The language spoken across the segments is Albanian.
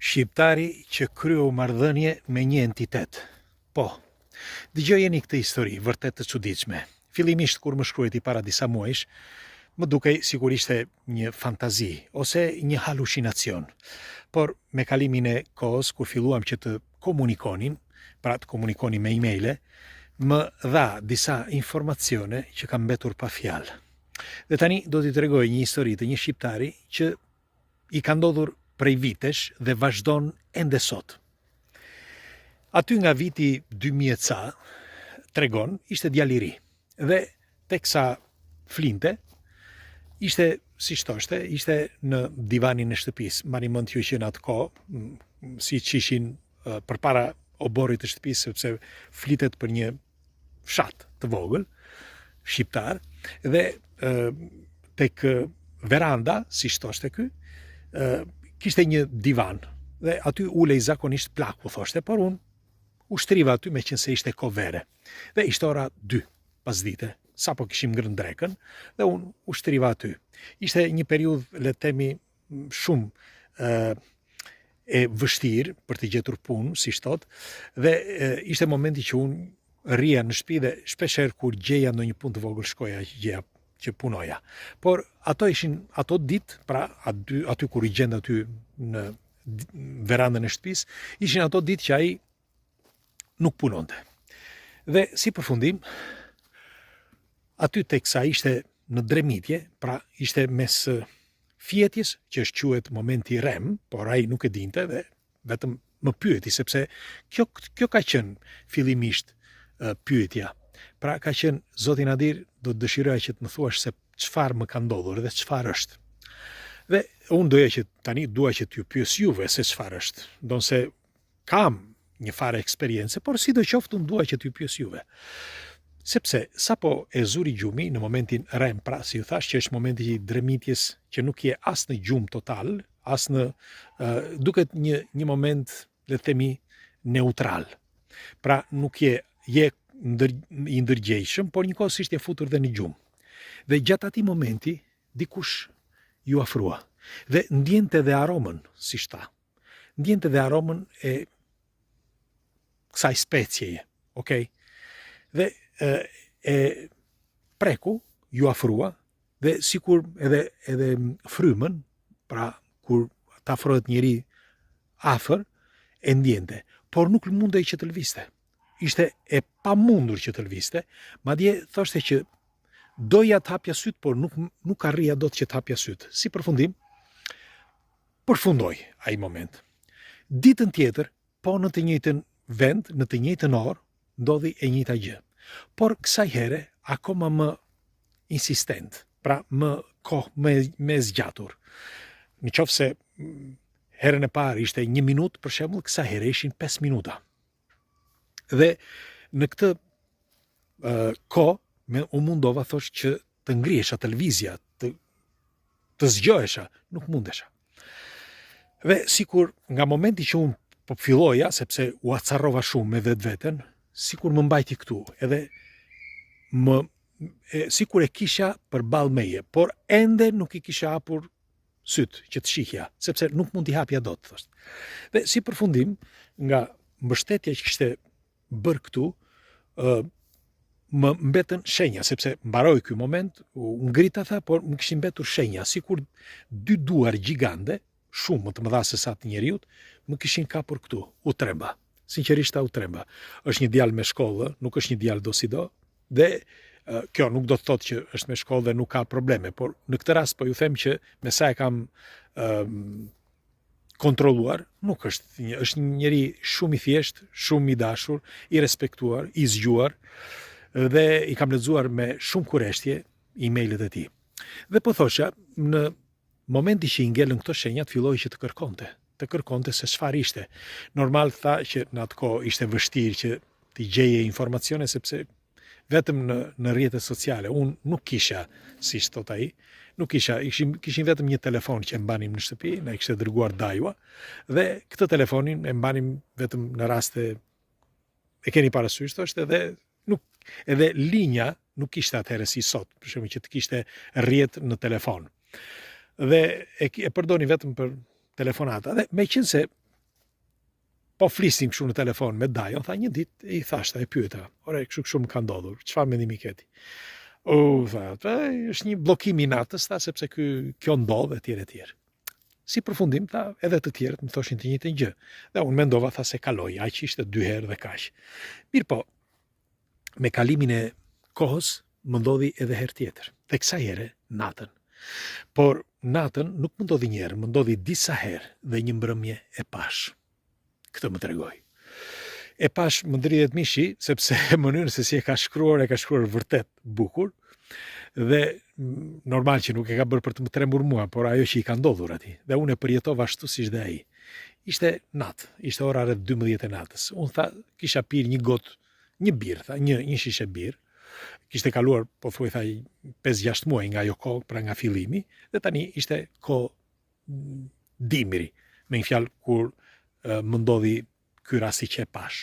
Shqiptari që kryu marrëdhënie me një entitet. Po, dëgjojeni këtë histori vërtet të çuditshme. Fillimisht kur më shkruajti para disa muajsh, më dukej sigurisht një fantazi ose një halucinacion. Por me kalimin e kohës, kur filluam që të komunikonin, pra të komunikonin me emaile, më dha disa informacione që kam mbetur pa fjalë. Dhe tani do t'i tregoj një histori të një shqiptari që i ka ndodhur prej vitesh dhe vazhdon ende sot. Aty nga viti 2000 ca, tregon, ishte djalë i ri. Dhe teksa flinte, ishte si thoshte, ishte në divanin e shtëpisë. Mbani mend ju që në atë kohë, siç ishin përpara oborrit të shtëpisë, sepse flitet për një fshat të vogël shqiptar, dhe tek veranda, si thoshte ky, kishte një divan dhe aty ulej zakonisht plaku, thoshte, por unë u shtriva aty me qenë se ishte kohë vere. Dhe ishte ora 2 pasdite, sapo kishim ngrënë drekën, dhe unë u shtriva aty. Ishte një periudhë, le të themi, shumë e vështirë për të gjetur punë, si thot, dhe ishte momenti që unë rria në shtëpi dhe shpeshherë kur gjeja ndonjë punë të vogël shkoja që punoja. Por ato ishin ato ditë, pra aty kur i gjenda aty në verandën e shtëpisë, ishin ato ditë që ai nuk punonte. Dhe si përfundim, aty teksa ishte në dremitje, pra ishte mes fjetjes, që është quhet momenti rem, por ai nuk e dinte dhe vetëm më pyeti, sepse kjo ka qenë fillimisht pyetja. Pra ka qenë, Zoti na dir, do të dëshiroja që të më thuash se çfarë më ka ndodhur dhe çfarë është. Dhe unë dua që t'ju pyes juve se çfarë është. Ndonse kam një farë eksperiencë, por sidoqoftë unë dua që t'ju pyes juve. Sepse sapo e zuri gjumi në momentin rem, pra si ju thash që është momenti i dremitjes që nuk je as në gjumë total, as në duket një moment, le të themi, neutral. Pra nuk je i ndërgjegjshëm, por njëkohësisht je futur dhe në gjumë. Dhe gjatë atij momenti dikush ju afrua dhe ndjente dhe aromën, si tha. Ndjente dhe aromën e kësaj specieje, okay? Dhe e preku, ju afrua, dhe sikur edhe frymën, pra kur ta afrohet njëri afër, e ndjente, por nuk mundej që të lëvizte. Ishte e pamundur që të lëvizte, madje thoshte që doja të hapja syt, por nuk arrija dot që të hapja syt. Si përfundim, përfundoi ai moment. Ditën tjetër, po në të njëjtën vend, në të njëjtën orë, ndodhi e njëjta gjë. Por kësaj here akoma më insistent, pra më zgjatur. Në qoftë se herën e parë ishte 1 minutë, për shembull, kësaj here ishin 5 minuta. Dhe në këtë kohë u mundova, thosh, që të ngrihesha, të lëvizja, të zgjohesha, nuk mundesha. Dhe sikur nga momenti që unë po filloja, sepse u acarrova shumë me vetveten, sikur më mbajti këtu, edhe sikur e kisha përballë meje, por ende nuk i kisha hapur syt që të shihja, sepse nuk mund t'i hapja dot, thosh. Dhe si përfundim, nga mbështetja që kishte bërë këtu, më mbetën shenja, sepse mbaroi ky moment, u ngrita, tha, por më kishin mbetur shenja, sikur 2 duar gjigande, shumë më të mëdha se sa të njeriut, më kishin kapur këtu, u tremba. Sinqerisht u tremba. Është një djalë me shkollë, nuk është një djalë do si do, dhe kjo nuk do të thotë që është me shkollë dhe nuk ka probleme, por në këtë rast po ju them që me sa e kam kontrolluar, nuk është një njeri shumë i thjesht, shumë i dashur, i respektuar, i zgjuar, dhe i kam lexuar me shumë kureshtje emailet e tij. Dhe po thosha, në momenti që i ngelën këto shenjat, filloi që të kërkonte se çfarë ishte. Normal tha që në atë kohë ishte vështirë që t'i gjeje informacione, sepse vetëm në rrjetet sociale unë nuk kisha, siç thot ai, kishin vetëm një telefon që e mbanim në shtëpi, na kishte dërguar dajua, dhe këtë telefonin e mbanim vetëm në raste, e keni parasysh, thoshte, edhe linja nuk kishte atëherë si sot, për shembull që të kishte rrjet në telefon. Dhe e përdoni vetëm për telefonata. Dhe me qenë se po flisim kështu në telefon me Dajon, tha një ditë i thashta, e pyeta, ore, kështu më ka ndodhur, çfarë mendimi keti? Tha, është një bllokim i natës, tha, sepse kjo ndodh etj. Si përfundim, tha, edhe të tjerët më thoshin të njëjtën gjë. Dhe unë mendova, tha, se kaloi, aq ishte 2 herë dhe kaq. Mirë po, me kalimin e kohës më ndodhi edhe herë tjetër. Dhe kësaj here natën. Por natën nuk më ndodhi një herë, më ndodhi disa herë dhe një mbrëmje e pash. Këtë më tregoj. E pash më ndrihet mishi, sepse mënyrën se si e ka shkruar vërtet bukur, dhe normal që nuk e ka bërë për të më tremur mua, por ajo që i ka ndodhur atij. Dhe unë e përjetova ashtu si ishte ai. Ishte natë, ishte ora rreth 12 e natës. Unë tha, kisha pirë një gotë, një birë, tha, një shishe birë. Kishte kaluar, po thuaj, tha, 5-6 muaj nga ajo kohë, pra nga fillimi, dhe tani ishte kohë dimri, me një fjalë kur më ndodhi ky rasti që e pash.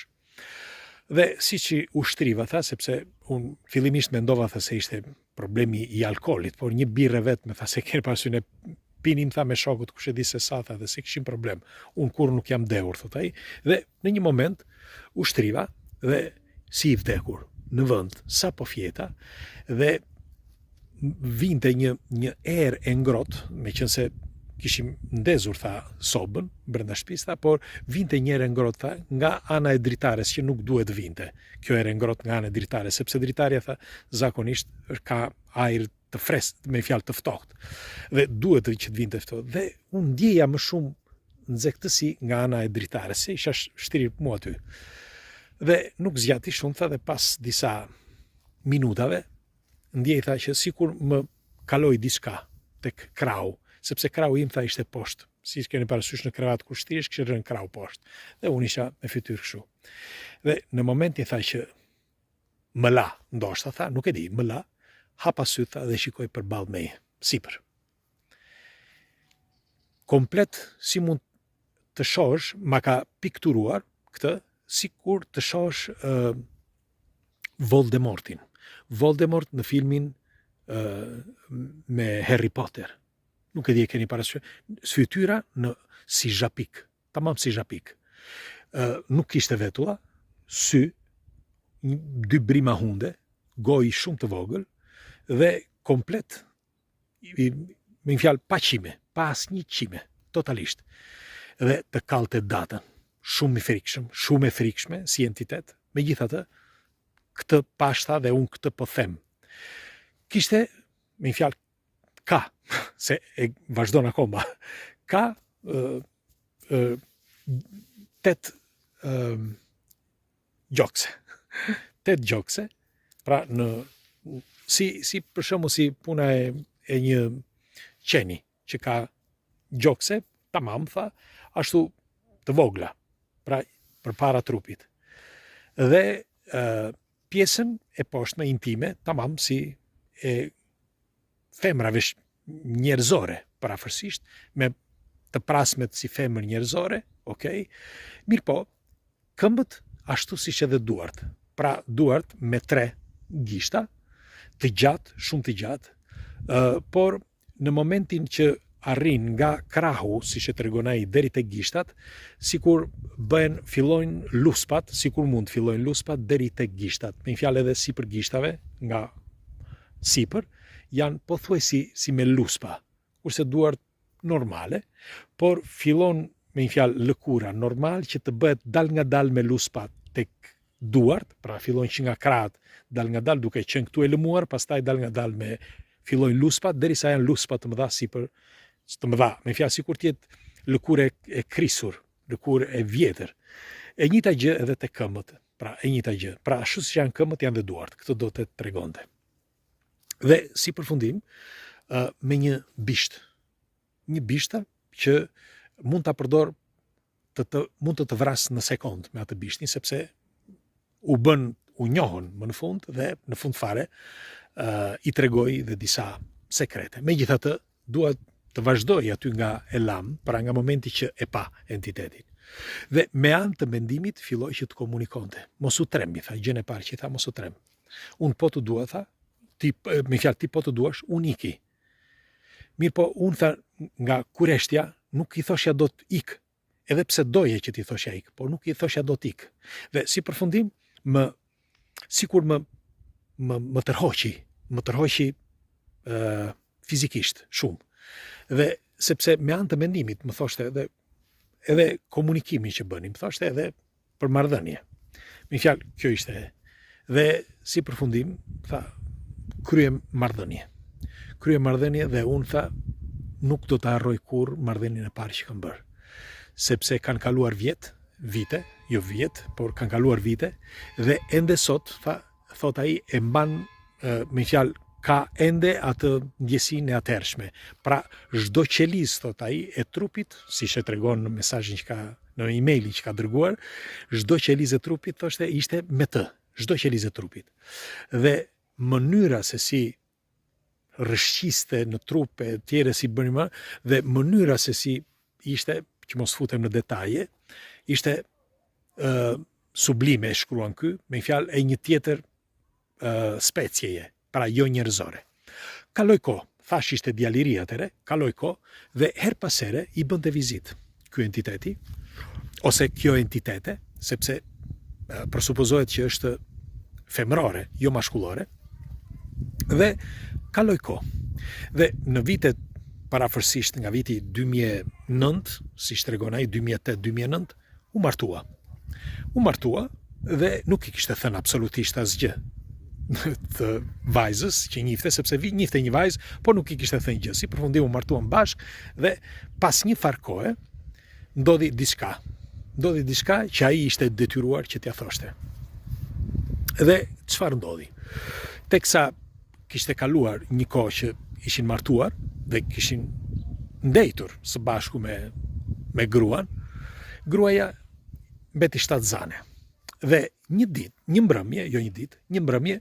Dhe si që u shtriva, tha, sepse unë fillimisht mendova, tha, se ishte problemi i alkoolit, por një birë vetëm, tha, se keni parasysh ne pinim, tha, me shokut, kush e di se sa, tha, dhe se kishim problem. Unë kur nuk jam dehur, thot ai, dhe në një moment u shtriva dhe si i vdekur në vend, sa po fjeta, dhe vinte një erë e ngrohtë, meqense kishim ndezur, tha, sobën brenda shtëpisë, tha, por vinte një erë e ngrohtë, tha, nga ana e dritares, që nuk duhet vinte kjo erë e ngrohtë nga ana e dritares, sepse dritarja, tha, zakonisht ka ajër të freskët, me fjalë të ftohtë, dhe duhet që të vinte ftohtë. Dhe unë ndjeja më shumë nxehtësi nga ana e dritares, se isha shtrirë mua aty. Dhe nuk zgjati shumë, tha, dhe pas disa minutave ndjej, tha, që sikur më kaloi diçka tek krau, sepse krau im, tha, ishte poshtë. Si keni parasysh në krevat kur shtiresh, kishte rënë krau poshtë. Dhe unë isha me fytyrë kështu. Dhe në momentin, tha, që më la, ndoshta, tha, nuk e di, më la, hapa syt, tha, dhe shikoj përballë meje, sipër. Komplet si mund të shohësh, ma ka pikturuar këtë, sikur të shohësh Voldemortin. Voldemort në filmin me Harry Potter. Nuk e di, e keni parasysh, fytyra si zhapik, tamam si zhapik. Nuk kishte vetulla, sy, 2 brima hunde, gojë shumë të vogël, dhe komplet, me një fjalë, pa qime, pa asnjë qime, totalisht. Dhe të kallte datën, shumë e frikshme si entitet, megjithatë, këtë pashta dhe unë këtë po them. Kishte, me një fjalë, ka, se e vazhdon akoma, ka 8 gjokse. 8 gjokse, pra si për shembull si puna e një qeni që ka gjokse, tamam, tha, ashtu të vogla, pra përpara trupit. Dhe pjesën e poshtme intime, tamam, si e femrave njerëzore, parafërsisht, me të prasmet si femër njerëzore, okay? Mirë po, këmbët ashtu si që edhe duart. Pra duart me 3 gishta, të gjatë, shumë të gjatë, por në momentin që arrin nga krahu, si që tregon ai, deri te gishtat, sikur fillojnë luspat, sikur mund fillojnë luspat deri te gishtat. Me një fjalë edhe sipër gishtave, nga sipër, janë pothuajsi si me luspa, kurse duart normale, por fillon me një fjalë lëkura normal që të bëhet dal nga dal me luspa tek duart, pra fillojnë që nga krahët dal nga dal duke qenë këtu e lëmuar, pastaj dal nga dal me fillojnë luspat derisa janë luspa të mëdha sipër, të mëdha, me fjalë sikur të jetë lëkurë e krisur, lëkurë e vjetër. E njëjta gjë edhe te këmbët, pra e njëjta gjë. Pra ashtu si janë këmbët janë dhe duart, këtë do të tregonte. Dhe si përfundim, me një bisht. Një bishta që mund ta përdor mund të vras në sekond me atë bishtin, sepse u njohën më në fund dhe në fund fare i tregoi dhe disa sekrete. Megjithatë, dua të vazhdoj aty nga Elam, pra nga momenti që e pa entitetin. Dhe me anë të mendimit filloi që të komunikonte. Mos u trembi, tha, gjën e parë që i tha, mos u trem. Unë po të dua, tha, me fjalë ti po të duash, unë iki. Mirë po, unë tha, nga kureshtja, nuk i thoshja do të ik. edhe pse doje që ti thosha ik, por nuk i thosha do t'ik. Dhe si përfundim, sikur më tërhoqi fizikisht shumë. Dhe sepse me anë të mendimit më thoshte edhe komunikimin që bënim, më thoshte edhe për marrëdhënie. Me fjalë, kjo ishte. Dhe si përfundim, tha, kryem marrëdhënie. Kryem marrëdhënie dhe unë tha, nuk do të harroj kur marrëdhënien e parë që kam bërë. Sepse kanë kaluar vite, jo vjet, por kanë kaluar vite, dhe ende sot, thot ai, e mban, me fjalë, ka ende atë ndjesinë e atëhershme. Pra, çdo qelizë, thot ai, e trupit, siç e tregon në mesazhin që ka në emailin që ka dërguar, çdo qelizë e trupit, thoshte, ishte me të, çdo qelizë e trupit. Dhe mënyra se si rrëshqiste në trup e tjere si bëni më, dhe mënyra se si ishte, që mos futem në detaje, ishte sublime, e shkruan ky, me fjalë e një tjetër specieje, pra jo njerëzore. Kaloj kohë, thash ishte djaliri atëre, kaloj kohë dhe her pas here i bënte vizitë ky entiteti, ose kjo entitete, sepse presupozohet që është femërore, jo mashkullore, dhe kaloj kohë. Dhe në vitet parafërsisht nga viti 2009, si tregon ai 2008-2009, u martua. U martua dhe nuk i kishte thënë absolutisht asgjë të vajzës që njifte, sepse njifte një vajzë, por nuk i kishte thënë gjë. Si përfundim u martuan bashk dhe pas një farë kohe ndodhi diçka. Ndodhi diçka që ai ishte detyruar që t'ia thoshte. Dhe çfarë ndodhi? Teksa kishte kaluar një kohë që ishin martuar dhe kishin ndejtur së bashku me gruan, gruaja mbeti shtatzane. Dhe një mbrëmje,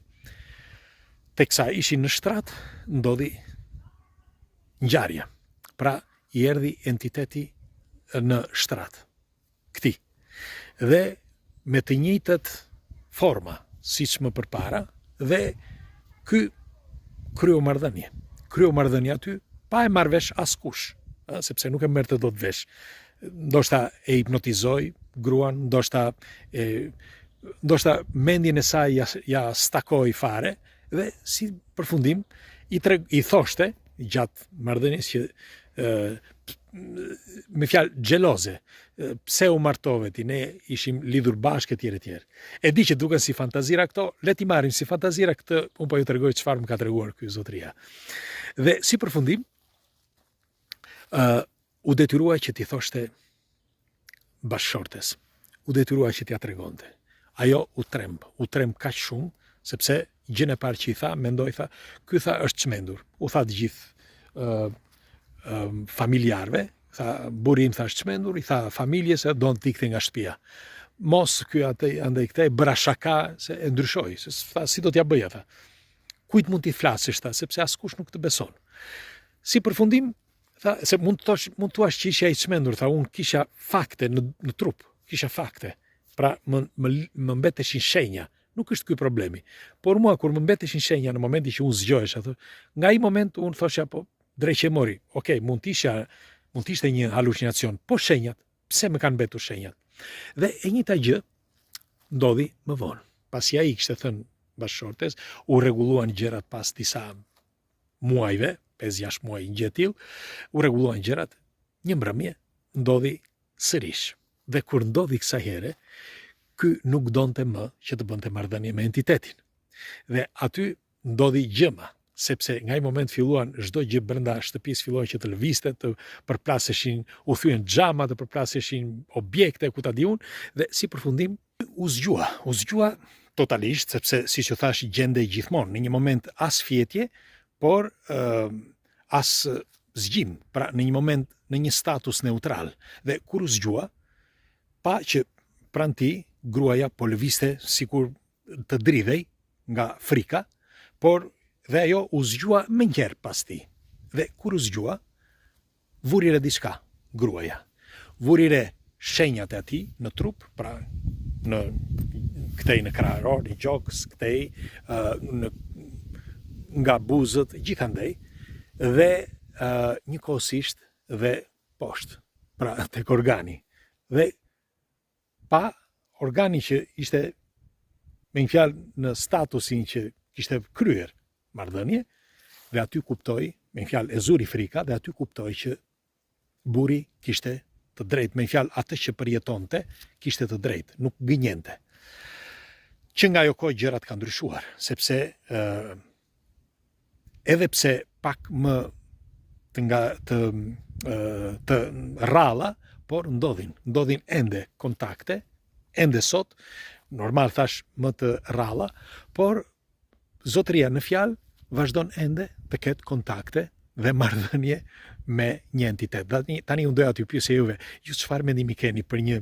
teksa ishin në shtrat, ndodhi ngjarja. Pra, i erdhi entiteti në shtrat. Këti. Dhe me të njëjtët forma, siç më përpara, dhe ky kryo marrëdhënie. Kryo marrëdhënie aty, pa e marrë vesh askush, sepse nuk e merrte dot vesh. Ndoshta e hipnotizoi gruan, ndoshta mendjen e saj ja stakoi fare, dhe si përfundim i thoshte gjatë marrëdhënies që me fjalë xheloze, pse u martove ti, ne ishim lidhur bashkë etj. E di që duken si fantazira këto, le ti marrim si fantazira këtë, unë po ju tregoj çfarë më ka treguar ky zotëria. Dhe si përfundim u detyruaj që ti thoshte bashkëshortes, u detyruaj që t'ia tregonte. Ajo u tremb kaq shumë, sepse gjën e parë që i tha, mendoj tha, ky tha është çmendur. U tha të gjithë familjarëve, tha burim tha është çmendur, i tha familjes se do të ikte nga shtëpia. Mos ky andaj këtej bëra shaka se e ndryshoi, se tha si do t'ja bëja tha. Kujt mund t'i flasësh tha, sepse askush nuk të beson. Si përfundim tha se mund të thuash që isha i çmendur, tha unë kisha fakte në trup, kisha fakte. Pra më mbeteshin shenja. Nuk është ky problemi. Por mua kur më mbeteshin shenja në momentin që unë zgjohesha, nga ai moment unë thosha po drejt që mori. Okej, mund të ishte një halucinacion, po shenjat, pse më kanë mbetur shenjat? Dhe e njëjta gjë ndodhi më vonë. Pasi ai kishte thënë bashkëshortes, u rregulluan gjërat pas disa muajve, 5-6 muaj një gjë tillë, u rregulluan gjërat, një mbrëmje ndodhi sërish. Dhe kur ndodhi kësaj here, ky nuk donte më që të bënte marrëdhënie me entitetin. Dhe aty ndodhi gjëma, sepse nga ai moment filluan çdo gjë brenda shtëpisë filloi që të lëvizte, të përplaseshin, u thyen xhama, të përplaseshin objekte ku ta di unë, dhe si përfundim u zgjua totalisht, sepse siç u thash gjendej gjithmonë në një moment as fjetje, por as zgjim, pra në një moment në një status neutral. Dhe kur u zgjua, pa që pranë tij gruaja po lëvizte sikur të dridhej nga frika, por dhe ajo u zgjua më njëherë pas tij. Dhe kur u zgjua, vuri re diçka gruaja. Vuri re shenjat e atij në trup, pra në këtej në krahëror, në gjokës, këtej nga buzët, gjithandej, dhe njëkohësisht dhe poshtë, pra tek organi. dhe pa organi që ishte me një fjalë në statusin që kishte kryer marrëdhënie, dhe aty kuptoi, me një fjalë e zuri frika, dhe aty kuptoi që burri kishte të drejtë, me një fjalë atë që përjetonte kishte të drejtë, nuk gënjente. Që nga ajo kohë gjërat kanë ndryshuar, sepse edhe pse pak më të rralla, por ndodhin ende kontakte, ende sot, normal thash më të rralla, por zotëria në fjalë vazhdon ende të ketë kontakte dhe marrëdhënie me një entitet. Tani unë doja t'ju pyesja juve, ju çfarë mendimi keni për një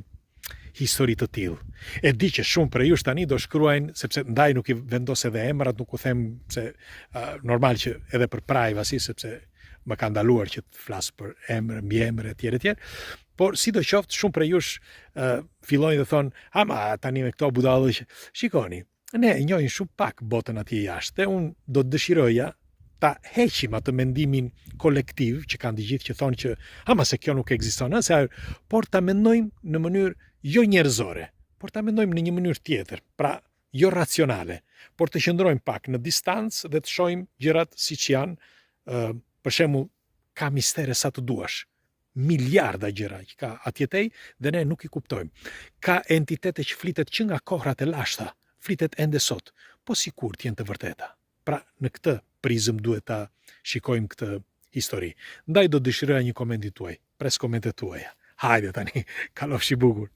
histori të tillë? E di që shumë prej jush tani do shkruajnë, sepse ndaj nuk i vendos edhe emrat, nuk u them se normal që edhe për privacy, sepse më ka ndaluar që të flas për emër, mbiemër etj. Por sidoqoftë shumë prej jush fillojnë dhe thonë, ama tani me këto budallë që shikoni, ne e njohim shumë pak botën atje jashtë, dhe unë do të dëshiroja ta heqim atë mendimin kolektiv që kanë të gjithë që thonë që ama se kjo nuk ekziston, por ta mendojmë në mënyrë jo njerëzore, por ta mendojmë në një mënyrë tjetër, pra jo racionale, por të qëndrojmë pak në distancë dhe të shohim gjërat siç janë. Për shembull, ka mistere sa të duash, miliarda gjëra që ka atjetej dhe ne nuk i kuptojmë. Ka entitete që flitet që nga kohrat e lashta, flitet ende sot, po sikur t'jen të vërteta. Pra në këtë prizëm duhet ta shikojmë këtë histori. Ndaj do dëshiroja një komenti tuaj, pres komentet tuaja. Hajde tani, kalofshi bukur.